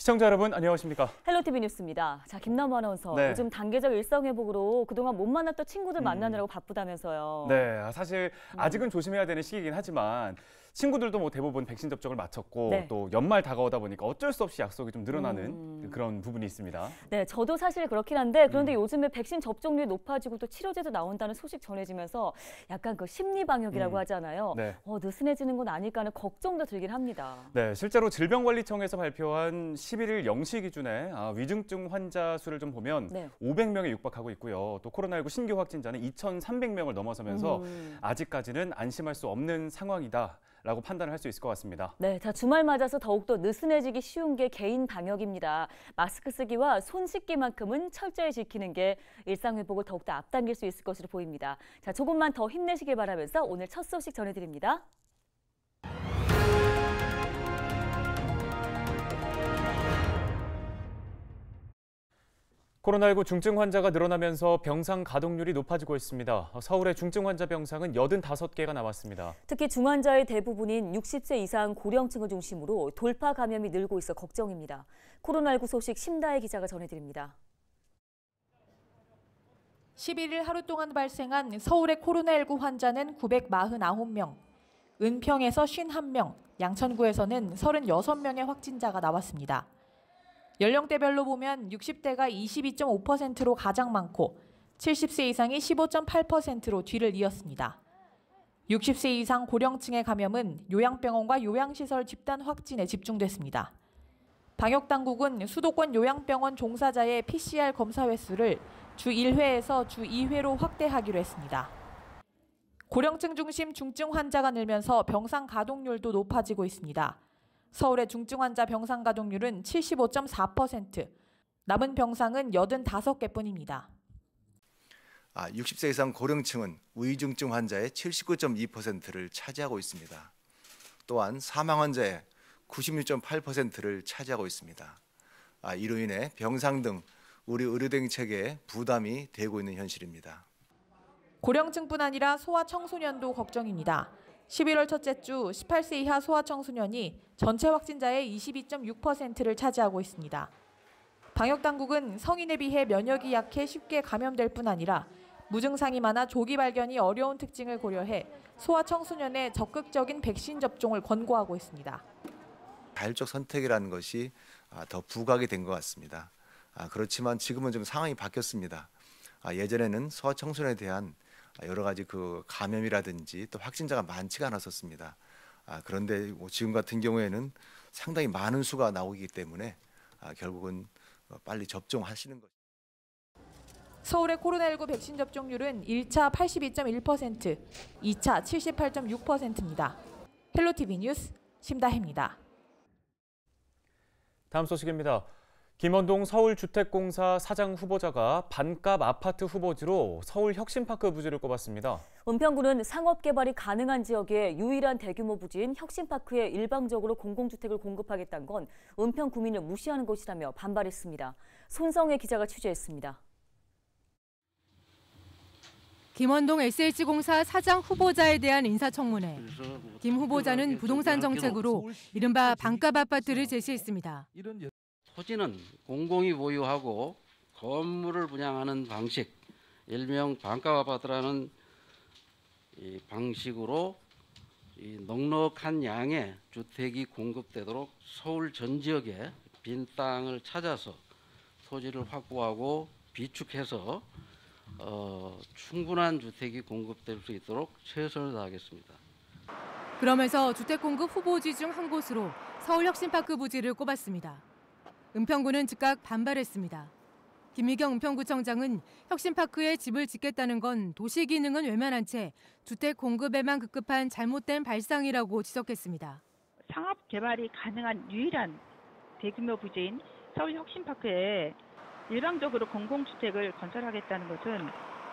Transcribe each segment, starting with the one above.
시청자 여러분 안녕하십니까? 헬로티비 뉴스입니다. 자, 김남우 아나운서. 네. 요즘 단계적 일상 회복으로 그동안 못 만났던 친구들 만나느라고 바쁘다면서요. 네, 사실 아직은 조심해야 되는 시기이긴 하지만 친구들도 뭐 대부분 백신 접종을 마쳤고 네. 또 연말 다가오다 보니까 어쩔 수 없이 약속이 좀 늘어나는 그런 부분이 있습니다. 네, 저도 사실 그렇긴 한데 그런데 요즘에 백신 접종률이 높아지고 또 치료제도 나온다는 소식 전해지면서 약간 그 심리 방역이라고 하잖아요. 네. 느슨해지는 건 아닐까 하는 걱정도 들긴 합니다. 네, 실제로 질병관리청에서 발표한 11일 0시 기준에 위중증 환자 수를 좀 보면 500명에 육박하고 있고요. 또 코로나19 신규 확진자는 2,300명을 넘어서면서 아직까지는 안심할 수 없는 상황이다. 라고 판단을 할 수 있을 것 같습니다. 네, 자, 주말 맞아서 더욱더 느슨해지기 쉬운 게 개인 방역입니다. 마스크 쓰기와 손 씻기만큼은 철저히 지키는 게 일상 회복을 더욱더 앞당길 수 있을 것으로 보입니다. 자, 조금만 더 힘내시길 바라면서 오늘 첫 소식 전해드립니다. 코로나19 중증 환자가 늘어나면서 병상 가동률이 높아지고 있습니다. 서울의 중증 환자 병상은 85개가 남았습니다. 특히 중환자의 대부분인 60세 이상 고령층을 중심으로 돌파 감염이 늘고 있어 걱정입니다. 코로나19 소식 심다혜 기자가 전해드립니다. 11일 하루 동안 발생한 서울의 코로나19 환자는 949명, 은평에서 51명, 양천구에서는 36명의 확진자가 나왔습니다. 연령대별로 보면 60대가 22.5%로 가장 많고 70세 이상이 15.8%로 뒤를 이었습니다. 60세 이상 고령층의 감염은 요양병원과 요양시설 집단 확진에 집중됐습니다. 방역당국은 수도권 요양병원 종사자의 PCR 검사 횟수를 주 1회에서 주 2회로 확대하기로 했습니다. 고령층 중심 중증 환자가 늘면서 병상 가동률도 높아지고 있습니다. 서울의 중증 환자 병상 가동률은 75.4%, 남은 병상은 85개뿐입니다. 60세 이상 고령층은 위중증 환자의 79.2%를 차지하고 있습니다. 또한 사망 환자의 96.8%를 차지하고 있습니다. 이로 인해 병상 등 우리 의료대응 체계에 부담이 되고 있는 현실입니다. 고령층뿐 아니라 소아청소년도 걱정입니다. 11월 첫째 주 18세 이하 소아청소년이 전체 확진자의 22.6%를 차지하고 있습니다. 방역당국은 성인에 비해 면역이 약해 쉽게 감염될 뿐 아니라 무증상이 많아 조기 발견이 어려운 특징을 고려해 소아청소년의 적극적인 백신 접종을 권고하고 있습니다. 자율적 선택이라는 것이 더 부각이 된 것 같습니다. 그렇지만 지금은 좀 상황이 바뀌었습니다. 예전에는 소아청소년에 대한 여러 가지 그 감염이라든지 또 확진자가 많지가 않았었습니다. 그런데 지금 같은 경우에는 상당히 많은 수가 나오기 때문에 결국은 빨리 접종하시는 것. 서울의 코로나19 백신 접종률은 1차 82.1%, 2차 78.6%입니다. 헬로티비 뉴스 심다혜입니다. 다음 소식입니다. 김원동 서울주택공사 사장 후보자가 반값 아파트 후보지로 서울혁신파크 부지를 꼽았습니다. 은평구는 상업개발이 가능한 지역의 유일한 대규모 부지인 혁신파크에 일방적으로 공공주택을 공급하겠다는 건 은평 구민을 무시하는 것이라며 반발했습니다. 손성혜 기자가 취재했습니다. 김원동 SH공사 사장 후보자에 대한 인사청문회. 김 후보자는 부동산 정책으로 이른바 반값 아파트를 제시했습니다. 토지는 공공이 보유하고 건물을 분양하는 방식, 일명 반값 아파트라는 이 방식으로 넉넉한 양의 주택이 공급되도록 서울 전 지역에 빈 땅을 찾아서 토지를 확보하고 비축해서 충분한 주택이 공급될 수 있도록 최선을 다하겠습니다. 그러면서 주택 공급 후보지 중 한 곳으로 서울혁신파크 부지를 꼽았습니다. 은평구는 즉각 반발했습니다. 김미경 은평구청장은 혁신파크에 집을 짓겠다는 건 도시 기능은 외면한 채 주택 공급에만 급급한 잘못된 발상이라고 지적했습니다. 상업 개발이 가능한 유일한 대규모 부지인 서울혁신파크에 일방적으로 공공주택을 건설하겠다는 것은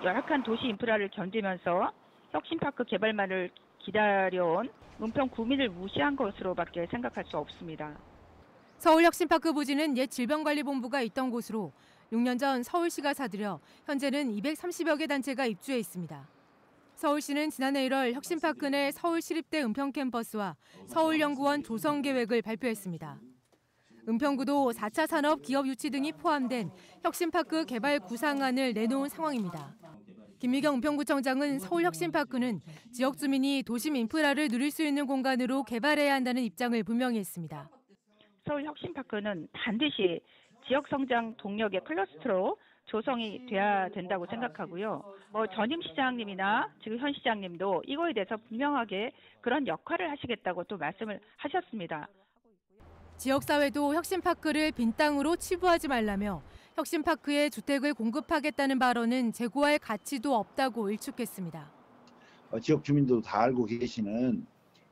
열악한 도시 인프라를 견디면서 혁신파크 개발만을 기다려온 은평 구민을 무시한 것으로밖에 생각할 수 없습니다. 서울혁신파크 부지는 옛 질병관리본부가 있던 곳으로 6년 전 서울시가 사들여 현재는 230여 개 단체가 입주해 있습니다. 서울시는 지난해 1월 혁신파크 내 서울시립대 은평 캠퍼스와 서울연구원 조성 계획을 발표했습니다. 은평구도 4차 산업 기업 유치 등이 포함된 혁신파크 개발 구상안을 내놓은 상황입니다. 김미경 은평구청장은 서울혁신파크는 지역 주민이 도심 인프라를 누릴 수 있는 공간으로 개발해야 한다는 입장을 분명히 했습니다. 서울혁신파크는 반드시 지역 성장 동력의 클러스터로 조성이 돼야 된다고 생각하고요. 전임 시장님이나 지금 현 시장님도 이거에 대해서 분명하게 그런 역할을 하시겠다고 또 말씀을 하셨습니다. 지역사회도 혁신파크를 빈 땅으로 치부하지 말라며 혁신파크에 주택을 공급하겠다는 발언은 재고할 가치도 없다고 일축했습니다. 지역 주민들도 다 알고 계시는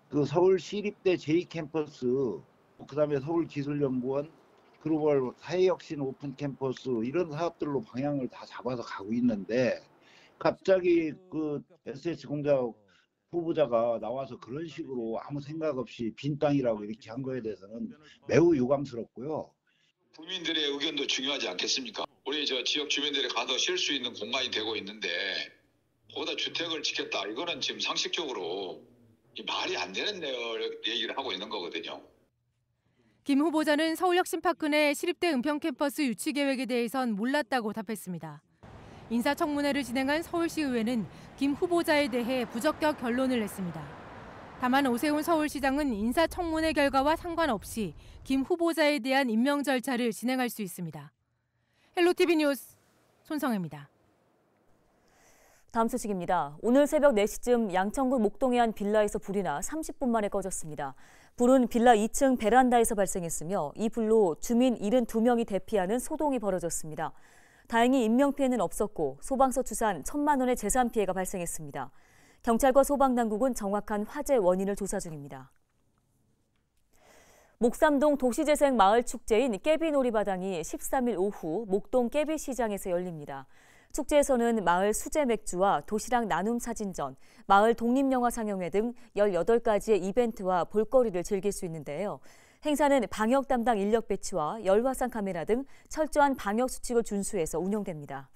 그 서울 시립대 제2캠퍼스, 그다음에 서울기술연구원, 글로벌 사회혁신 오픈 캠퍼스 이런 사업들로 방향을 다 잡아서 가고 있는데 갑자기 그 SH공작 후보자가 나와서 그런 식으로 아무 생각 없이 빈 땅이라고 이렇게 한 거에 대해서는 매우 유감스럽고요. 국민들의 의견도 중요하지 않겠습니까? 우리 지역 주민들이 가서 쉴 수 있는 공간이 되고 있는데 거기다 주택을 짓겠다. 이거는 지금 상식적으로 말이 안 되는 얘기를 하고 있는 거거든요. 김 후보자는 서울혁신파크 내 시립대 은평 캠퍼스 유치 계획에 대해선 몰랐다고 답했습니다. 인사청문회를 진행한 서울시의회는 김 후보자에 대해 부적격 결론을 냈습니다. 다만 오세훈 서울시장은 인사청문회 결과와 상관없이 김 후보자에 대한 임명 절차를 진행할 수 있습니다. 헬로티비 뉴스 손성혜입니다. 다음 소식입니다. 오늘 새벽 4시쯤 양천구 목동의 한 빌라에서 불이 나 30분 만에 꺼졌습니다. 불은 빌라 2층 베란다에서 발생했으며 이 불로 주민 72명이 대피하는 소동이 벌어졌습니다. 다행히 인명피해는 없었고 소방서 추산 1,000만 원의 재산 피해가 발생했습니다. 경찰과 소방당국은 정확한 화재 원인을 조사 중입니다. 목삼동 도시재생 마을 축제인 깨비놀이바당이 13일 오후 목동 깨비시장에서 열립니다. 축제에서는 마을 수제 맥주와 도시락 나눔 사진전, 마을 독립영화 상영회 등 18가지의 이벤트와 볼거리를 즐길 수 있는데요. 행사는 방역 담당 인력 배치와 열화상 카메라 등 철저한 방역 수칙을 준수해서 운영됩니다.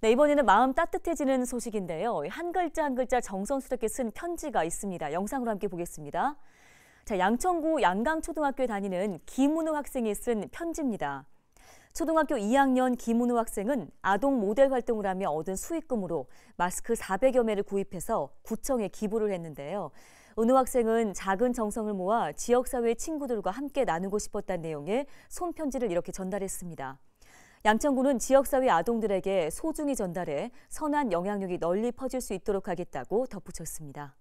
네, 이번에는 마음 따뜻해지는 소식인데요. 한 글자 한 글자 정성스럽게 쓴 편지가 있습니다. 영상으로 함께 보겠습니다. 자, 양천구 양강초등학교에 다니는 김은우 학생이 쓴 편지입니다. 초등학교 2학년 김은우 학생은 아동 모델 활동을 하며 얻은 수익금으로 마스크 400여 매를 구입해서 구청에 기부를 했는데요. 은우 학생은 작은 정성을 모아 지역사회 친구들과 함께 나누고 싶었다는 내용의 손편지를 이렇게 전달했습니다. 양천구는 지역사회 아동들에게 소중히 전달해 선한 영향력이 널리 퍼질 수 있도록 하겠다고 덧붙였습니다.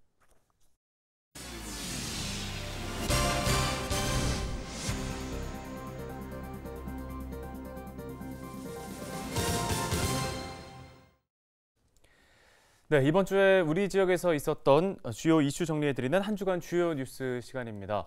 네, 이번 주에 우리 지역에서 있었던 주요 이슈 정리해드리는 한 주간 주요 뉴스 시간입니다.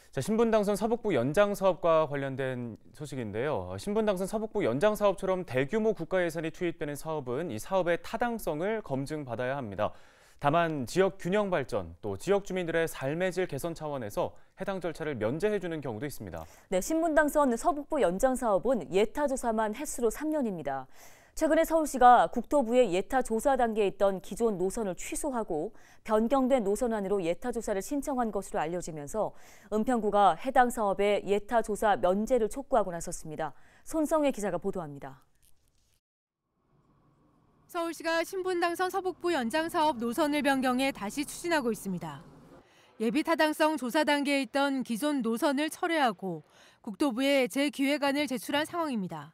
자, 신분당선 서북부 연장 사업과 관련된 소식인데요. 신분당선 서북부 연장 사업처럼 대규모 국가 예산이 투입되는 사업은 이 사업의 타당성을 검증받아야 합니다. 다만 지역 균형 발전, 또 지역 주민들의 삶의 질 개선 차원에서 해당 절차를 면제해주는 경우도 있습니다. 네, 신분당선 서북부 연장 사업은 예타 조사만 횟수로 3년입니다. 최근에 서울시가 국토부에 예타 조사 단계에 있던 기존 노선을 취소하고 변경된 노선안으로 예타 조사를 신청한 것으로 알려지면서 은평구가 해당 사업의 예타 조사 면제를 촉구하고 나섰습니다. 손성혜 기자가 보도합니다. 서울시가 신분당선 서북부 연장 사업 노선을 변경해 다시 추진하고 있습니다. 예비 타당성 조사 단계에 있던 기존 노선을 철회하고 국토부에 재기획안을 제출한 상황입니다.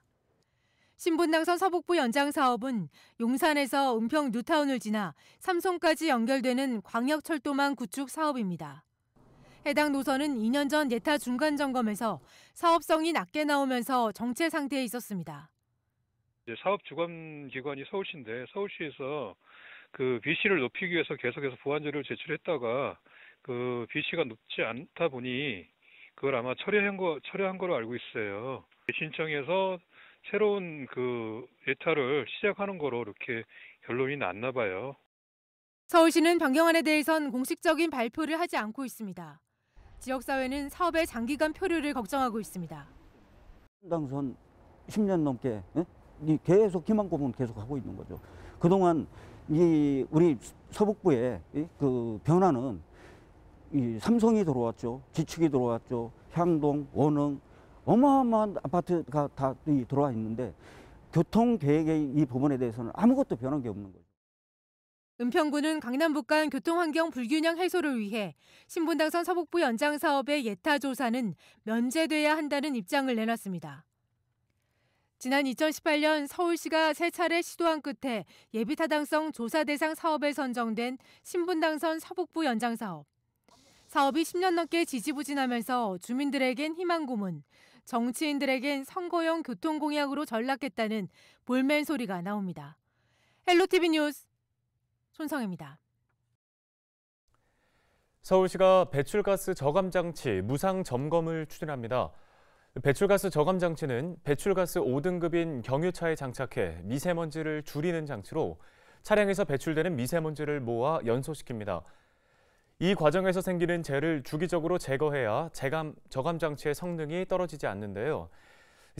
신분당선 서북부 연장 사업은 용산에서 은평 뉴타운을 지나 삼송까지 연결되는 광역철도망 구축 사업입니다. 해당 노선은 2년 전 예타 중간 점검에서 사업성이 낮게 나오면서 정체 상태에 있었습니다. 사업 주관 기관이 서울시인데 서울시에서 그 BC를 높이기 위해서 계속해서 보완 자료를 제출했다가 그 BC가 높지 않다 보니 그걸 아마 철회한 거로 알고 있어요. 신청해서 새로운 그 예타를 시작하는 거로 이렇게 결론이 났나 봐요. 서울시는 변경안에 대해선 공식적인 발표를 하지 않고 있습니다. 지역사회는 사업의 장기간 표류를 걱정하고 있습니다. 당선 10년 넘게 계속 기만고문 계속 하고 있는 거죠. 그동안 우리 서북부의 그 변화는 삼성이 들어왔죠. 지축이 들어왔죠. 향동, 원흥 어마어마한 아파트가 다 들어와 있는데 교통 계획의 이 부분에 대해서는 아무것도 변한 게 없는 거죠. 은평구는 강남북 간 교통환경 불균형 해소를 위해 신분당선 서북부 연장 사업의 예타 조사는 면제돼야 한다는 입장을 내놨습니다. 지난 2018년 서울시가 3차례 시도한 끝에 예비타당성 조사 대상 사업에 선정된 신분당선 서북부 연장 사업. 사업이 10년 넘게 지지부진하면서 주민들에겐 희망 고문, 정치인들에겐 선거용 교통공약으로 전락했다는 볼멘 소리가 나옵니다. 헬로티비 뉴스 손성혜입니다. 서울시가 배출가스 저감 장치 무상 점검을 추진합니다. 배출가스 저감 장치는 배출가스 5등급인 경유차에 장착해 미세먼지를 줄이는 장치로 차량에서 배출되는 미세먼지를 모아 연소시킵니다. 이 과정에서 생기는 재를 주기적으로 제거해야 저감 장치의 성능이 떨어지지 않는데요.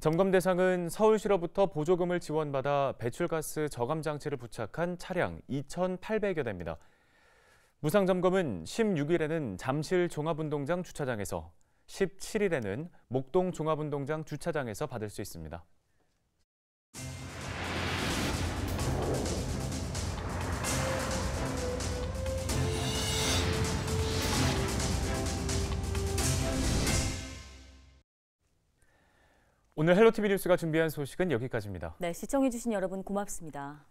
점검 대상은 서울시로부터 보조금을 지원받아 배출가스 저감 장치를 부착한 차량 2,800여 대입니다. 무상 점검은 16일에는 잠실 종합운동장 주차장에서, 17일에는 목동 종합운동장 주차장에서 받을 수 있습니다. 오늘 헬로티비 뉴스가 준비한 소식은 여기까지입니다. 네, 시청해주신 여러분 고맙습니다.